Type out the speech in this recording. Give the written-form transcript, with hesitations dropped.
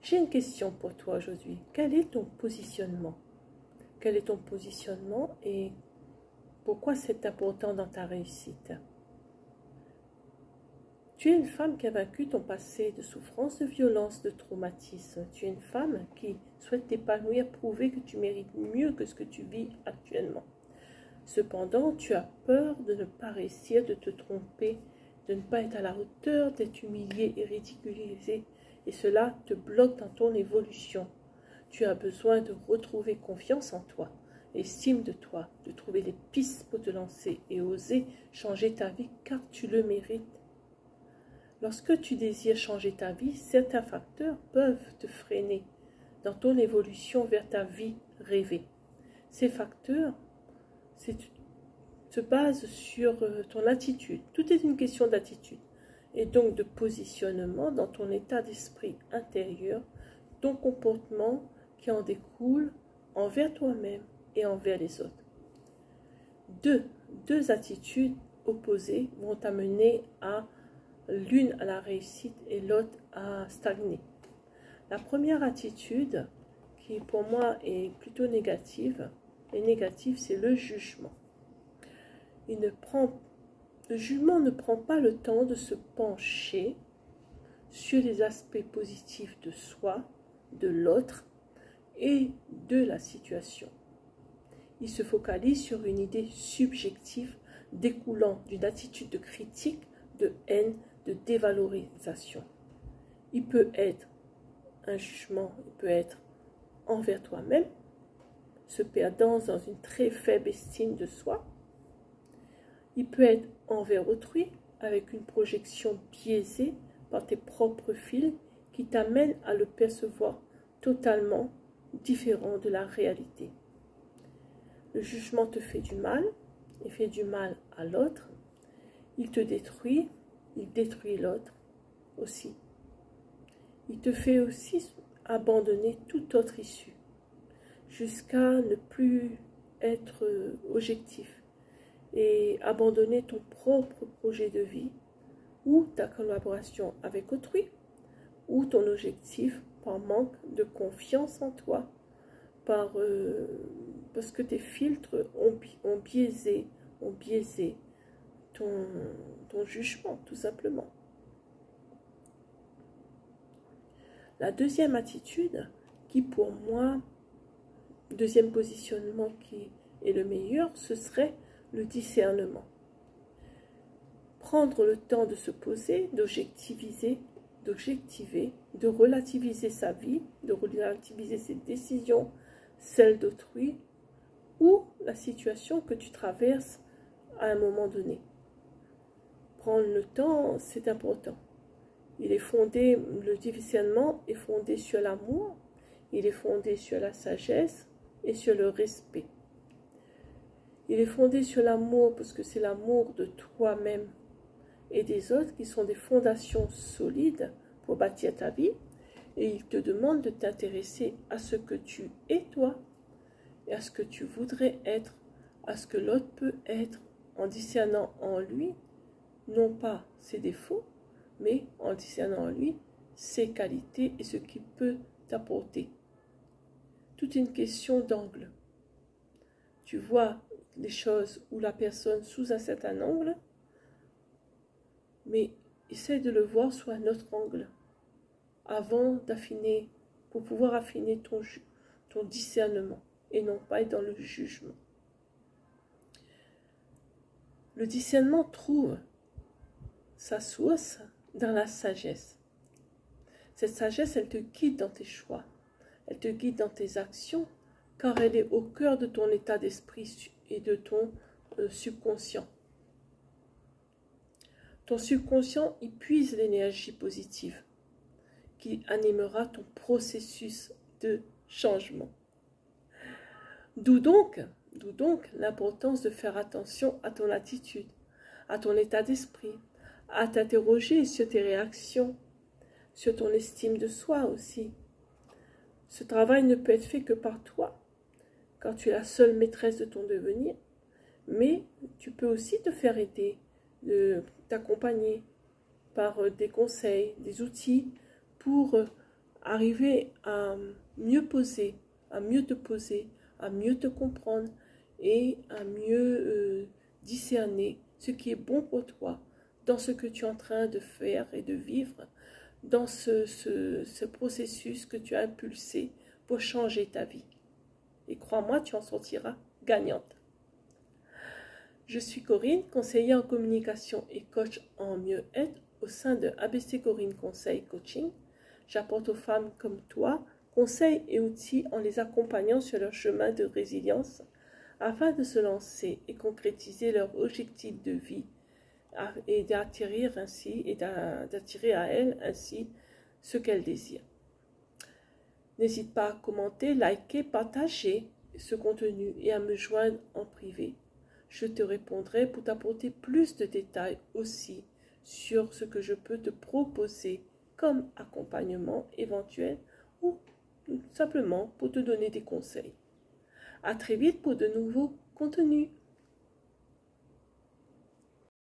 J'ai une question pour toi aujourd'hui. Quel est ton positionnement? Quel est ton positionnement et pourquoi c'est important dans ta réussite? Tu es une femme qui a vaincu ton passé de souffrance, de violence, de traumatisme. Tu es une femme qui souhaite t'épanouir, prouver que tu mérites mieux que ce que tu vis actuellement. Cependant, tu as peur de ne pas réussir, de te tromper, de ne pas être à la hauteur, d'être humilié et ridiculisé. Et cela te bloque dans ton évolution. Tu as besoin de retrouver confiance en toi, estime de toi, de trouver les pistes pour te lancer et oser changer ta vie car tu le mérites. Lorsque tu désires changer ta vie, certains facteurs peuvent te freiner dans ton évolution vers ta vie rêvée. Ces facteurs se basent sur ton attitude. Tout est une question d'attitude et donc de positionnement dans ton état d'esprit intérieur, ton comportement qui en découle envers toi-même et envers les autres. Deux attitudes opposées vont t'amener à l'une à la réussite et l'autre à stagner. La première attitude, qui pour moi est plutôt négative, c'est le jugement. Le jugement ne prend pas le temps de se pencher sur les aspects positifs de soi, de l'autre et de la situation. Il se focalise sur une idée subjective découlant d'une attitude de critique, de haine, de dévalorisation. Il peut être un jugement, il peut être envers toi-même, se perdant dans une très faible estime de soi. Il peut être envers autrui, avec une projection biaisée par tes propres fils qui t'amènent à le percevoir totalement différent de la réalité. Le jugement te fait du mal, il fait du mal à l'autre, il te détruit, il détruit l'autre aussi. Il te fait aussi abandonner toute autre issue, jusqu'à ne plus être objectif et abandonner ton propre projet de vie ou ta collaboration avec autrui ou ton objectif par manque de confiance en toi, parce que tes filtres ont biaisé ton jugement, tout simplement. La deuxième attitude, qui pour moi, deuxième positionnement qui est le meilleur, ce serait le discernement. Prendre le temps de se poser, d'objectiver, de relativiser sa vie, de relativiser ses décisions, celles d'autrui, ou la situation que tu traverses à un moment donné. Prendre le temps, c'est important. Le discernement est fondé sur l'amour, il est fondé sur la sagesse et sur le respect. Il est fondé sur l'amour parce que c'est l'amour de toi-même et des autres qui sont des fondations solides pour bâtir ta vie. Et il te demande de t'intéresser à ce que tu es toi et à ce que tu voudrais être, à ce que l'autre peut être, en discernant en lui, non pas ses défauts, mais en discernant en lui ses qualités et ce qu'il peut t'apporter. Toute une question d'angle. Tu vois les choses ou la personne sous un certain angle, mais essaie de le voir sous un autre angle avant d'affiner, pour pouvoir affiner ton discernement et non pas être dans le jugement. Le discernement trouve sa source dans la sagesse. Cette sagesse, elle te guide dans tes choix, elle te guide dans tes actions, car elle est au cœur de ton état d'esprit et de ton subconscient. Ton subconscient y puise l'énergie positive qui animera ton processus de changement. D'où donc l'importance de faire attention à ton attitude, à ton état d'esprit, à t'interroger sur tes réactions, sur ton estime de soi aussi. Ce travail ne peut être fait que par toi, car tu es la seule maîtresse de ton devenir, mais tu peux aussi te faire aider, t'accompagner par des conseils, des outils pour arriver à mieux poser, à mieux te poser, à mieux te comprendre et à mieux discerner ce qui est bon pour toi dans ce que tu es en train de faire et de vivre, dans ce processus que tu as impulsé pour changer ta vie. Et crois-moi, tu en sortiras gagnante. Je suis Corinne, conseillère en communication et coach en mieux-être au sein de ABC Corinne Conseil Coaching. J'apporte aux femmes comme toi conseils et outils en les accompagnant sur leur chemin de résilience afin de se lancer et concrétiser leur objectif de vie et d'attirer à elles ainsi ce qu'elles désirent. N'hésite pas à commenter, liker, partager ce contenu et à me joindre en privé. Je te répondrai pour t'apporter plus de détails aussi sur ce que je peux te proposer comme accompagnement éventuel ou simplement pour te donner des conseils. À très vite pour de nouveaux contenus.